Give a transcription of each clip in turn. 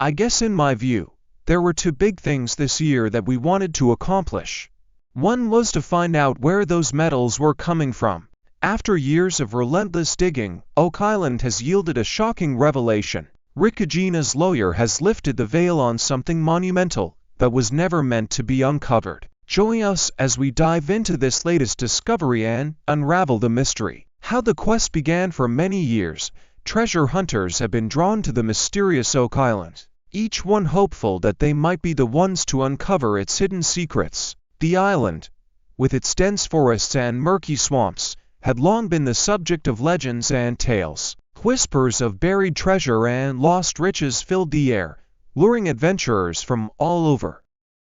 I guess in my view, there were two big things this year that we wanted to accomplish. One was to find out where those metals were coming from. After years of relentless digging, Oak Island has yielded a shocking revelation. Lagina's lawyer has lifted the veil on something monumental that was never meant to be uncovered. Join us as we dive into this latest discovery and unravel the mystery. How the quest began. For many years, treasure hunters have been drawn to the mysterious Oak Island, each one hopeful that they might be the ones to uncover its hidden secrets. The island, with its dense forests and murky swamps, had long been the subject of legends and tales. Whispers of buried treasure and lost riches filled the air, luring adventurers from all over.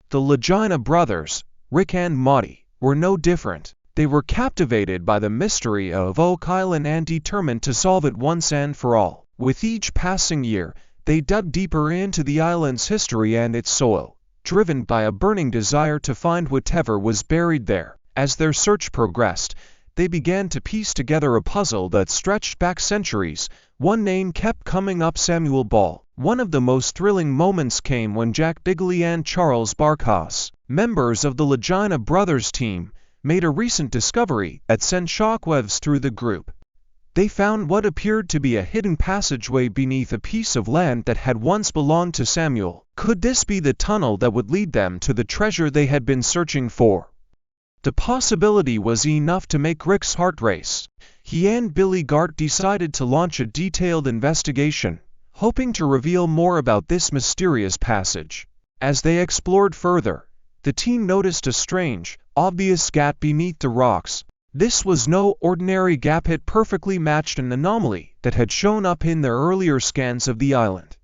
The Lagina brothers, Rick and Marty, were no different. They were captivated by the mystery of Oak Island and determined to solve it once and for all. With each passing year, they dug deeper into the island's history and its soil, driven by a burning desire to find whatever was buried there. As their search progressed, they began to piece together a puzzle that stretched back centuries. One name kept coming up: Samuel Ball. One of the most thrilling moments came when Jack Bigley and Charles Barkas, members of the Lagina brothers team, made a recent discovery that sent shockwaves through the group. They found what appeared to be a hidden passageway beneath a piece of land that had once belonged to Samuel. Could this be the tunnel that would lead them to the treasure they had been searching for? The possibility was enough to make Rick's heart race. He and Billy Gart decided to launch a detailed investigation, hoping to reveal more about this mysterious passage. As they explored further, the team noticed a strange, obvious gap beneath the rocks. This was no ordinary gap. It perfectly matched an anomaly that had shown up in their earlier scans of the island.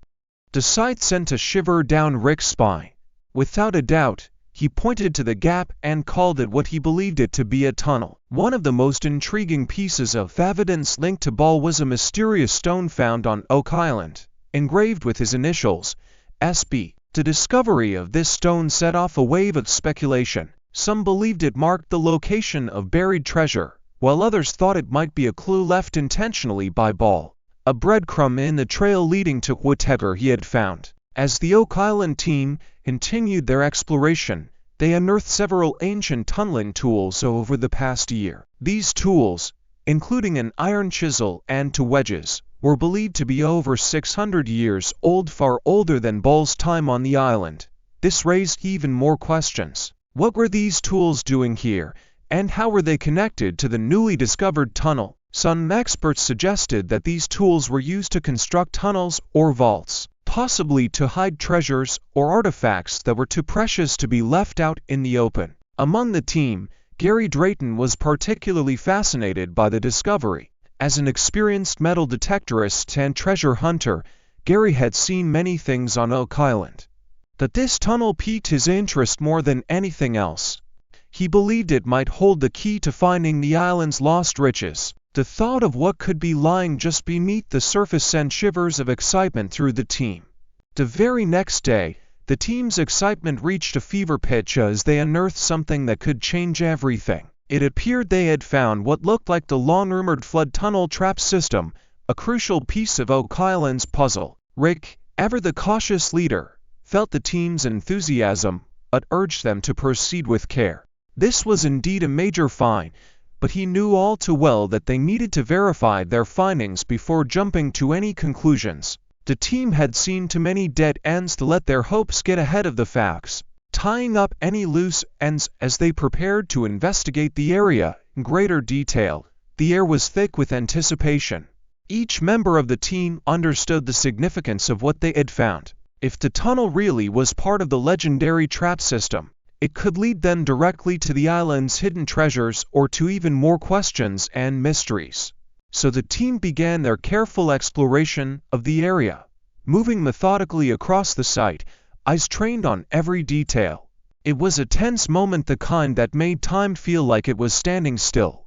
The sight sent a shiver down Rick's spine. Without a doubt, he pointed to the gap and called it what he believed it to be: a tunnel. One of the most intriguing pieces of evidence linked to Ball was a mysterious stone found on Oak Island, engraved with his initials, SB. The discovery of this stone set off a wave of speculation. Some believed it marked the location of buried treasure, while others thought it might be a clue left intentionally by Ball, a breadcrumb in the trail leading to whatever he had found. As the Oak Island team continued their exploration, they unearthed several ancient tunneling tools over the past year. These tools, including an iron chisel and two wedges, were believed to be over 600 years old, far older than Ball's time on the island. This raised even more questions. What were these tools doing here, and how were they connected to the newly discovered tunnel? Some experts suggested that these tools were used to construct tunnels or vaults, possibly to hide treasures or artifacts that were too precious to be left out in the open. Among the team, Gary Drayton was particularly fascinated by the discovery. As an experienced metal detectorist and treasure hunter, Gary had seen many things on Oak Island. But this tunnel piqued his interest more than anything else. He believed it might hold the key to finding the island's lost riches. The thought of what could be lying just beneath the surface sent shivers of excitement through the team. The very next day, the team's excitement reached a fever pitch as they unearthed something that could change everything. It appeared they had found what looked like the long-rumored flood tunnel trap system, a crucial piece of Oak Island's puzzle. Rick, ever the cautious leader, felt the team's enthusiasm, but urged them to proceed with care. This was indeed a major find, but he knew all too well that they needed to verify their findings before jumping to any conclusions. The team had seen too many dead ends to let their hopes get ahead of the facts. Tying up any loose ends as they prepared to investigate the area in greater detail, the air was thick with anticipation. Each member of the team understood the significance of what they had found. If the tunnel really was part of the legendary trap system, it could lead them directly to the island's hidden treasures or to even more questions and mysteries. So the team began their careful exploration of the area, moving methodically across the site, eyes trained on every detail. It was a tense moment, the kind that made time feel like it was standing still.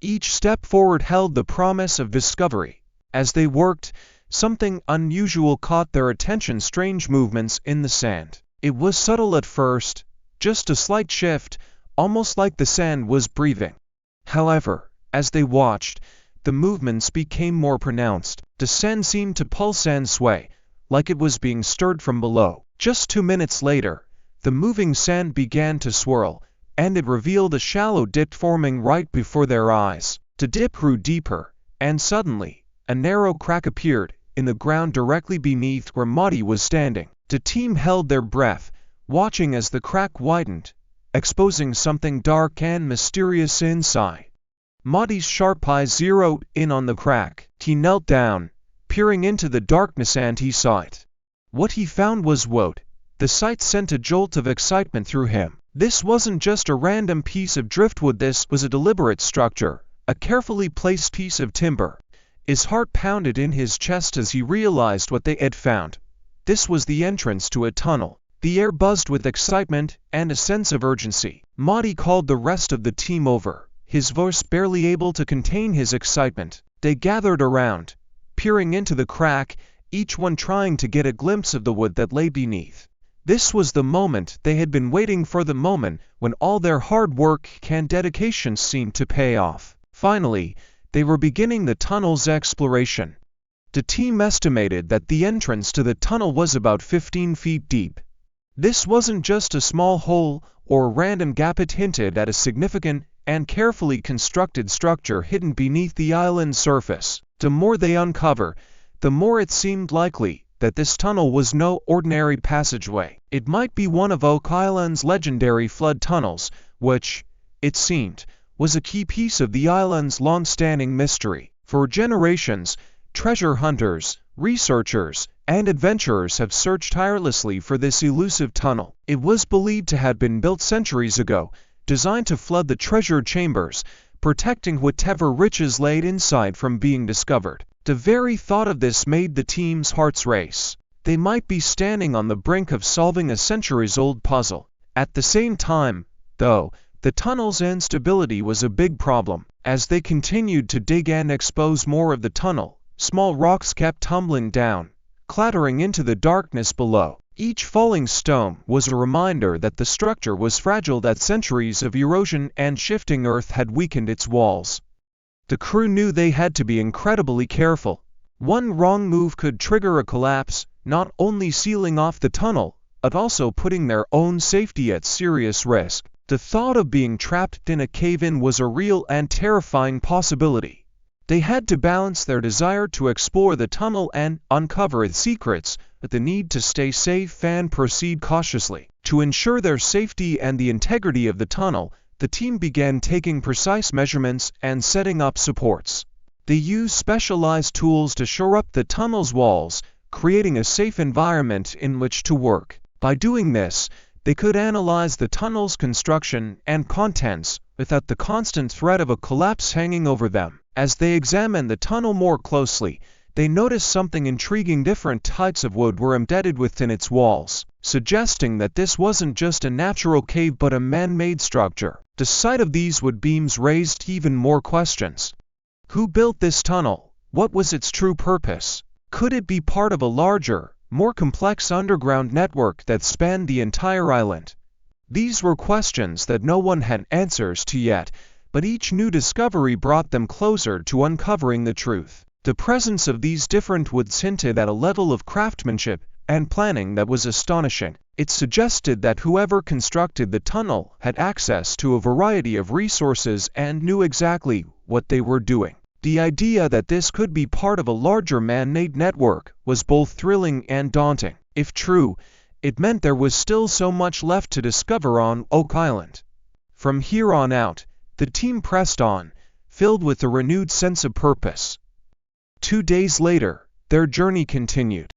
Each step forward held the promise of discovery. As they worked, something unusual caught their attention: strange movements in the sand. It was subtle at first, just a slight shift, almost like the sand was breathing. However, as they watched, the movements became more pronounced. The sand seemed to pulse and sway, like it was being stirred from below. Just 2 minutes later, the moving sand began to swirl, and it revealed a shallow dip forming right before their eyes. The dip grew deeper, and suddenly, a narrow crack appeared in the ground directly beneath where Maudie was standing. The team held their breath, watching as the crack widened, exposing something dark and mysterious inside. Maudie's sharp eyes zeroed in on the crack. He knelt down, peering into the darkness, and he saw it. What he found was wood. The sight sent a jolt of excitement through him. This wasn't just a random piece of driftwood, this was a deliberate structure, a carefully placed piece of timber. His heart pounded in his chest as he realized what they had found. This was the entrance to a tunnel. The air buzzed with excitement and a sense of urgency. Maudie called the rest of the team over, his voice barely able to contain his excitement. They gathered around, peering into the crack, each one trying to get a glimpse of the wood that lay beneath. This was the moment they had been waiting for, the moment when all their hard work and dedication seemed to pay off. Finally, they were beginning the tunnel's exploration. The team estimated that the entrance to the tunnel was about 15 feet deep. This wasn't just a small hole or a random gap, it hinted at a significant and carefully constructed structure hidden beneath the island's surface. The more they uncovered, the more it seemed likely that this tunnel was no ordinary passageway. It might be one of Oak Island's legendary flood tunnels, which, it seemed, was a key piece of the island's long-standing mystery. For generations, treasure hunters, researchers, and adventurers have searched tirelessly for this elusive tunnel. It was believed to have been built centuries ago, designed to flood the treasure chambers, protecting whatever riches lay inside from being discovered. The very thought of this made the team's hearts race. They might be standing on the brink of solving a centuries-old puzzle. At the same time, though, the tunnel's instability was a big problem. As they continued to dig and expose more of the tunnel, small rocks kept tumbling down, clattering into the darkness below. Each falling stone was a reminder that the structure was fragile, that centuries of erosion and shifting earth had weakened its walls. The crew knew they had to be incredibly careful. One wrong move could trigger a collapse, not only sealing off the tunnel, but also putting their own safety at serious risk. The thought of being trapped in a cave-in was a real and terrifying possibility. They had to balance their desire to explore the tunnel and uncover its secrets, with the need to stay safe and proceed cautiously. To ensure their safety and the integrity of the tunnel, the team began taking precise measurements and setting up supports. They used specialized tools to shore up the tunnel's walls, creating a safe environment in which to work. By doing this, they could analyze the tunnel's construction and contents without the constant threat of a collapse hanging over them. As they examined the tunnel more closely, they noticed something intriguing. Different types of wood were embedded within its walls, suggesting that this wasn't just a natural cave but a man-made structure. The sight of these wood beams raised even more questions. Who built this tunnel? What was its true purpose? Could it be part of a larger, more complex underground network that spanned the entire island? These were questions that no one had answers to yet, but each new discovery brought them closer to uncovering the truth. The presence of these different woods hinted at a level of craftsmanship and planning that was astonishing. It suggested that whoever constructed the tunnel had access to a variety of resources and knew exactly what they were doing. The idea that this could be part of a larger man-made network was both thrilling and daunting. If true, it meant there was still so much left to discover on Oak Island. From here on out, the team pressed on, filled with a renewed sense of purpose. 2 days later, their journey continued.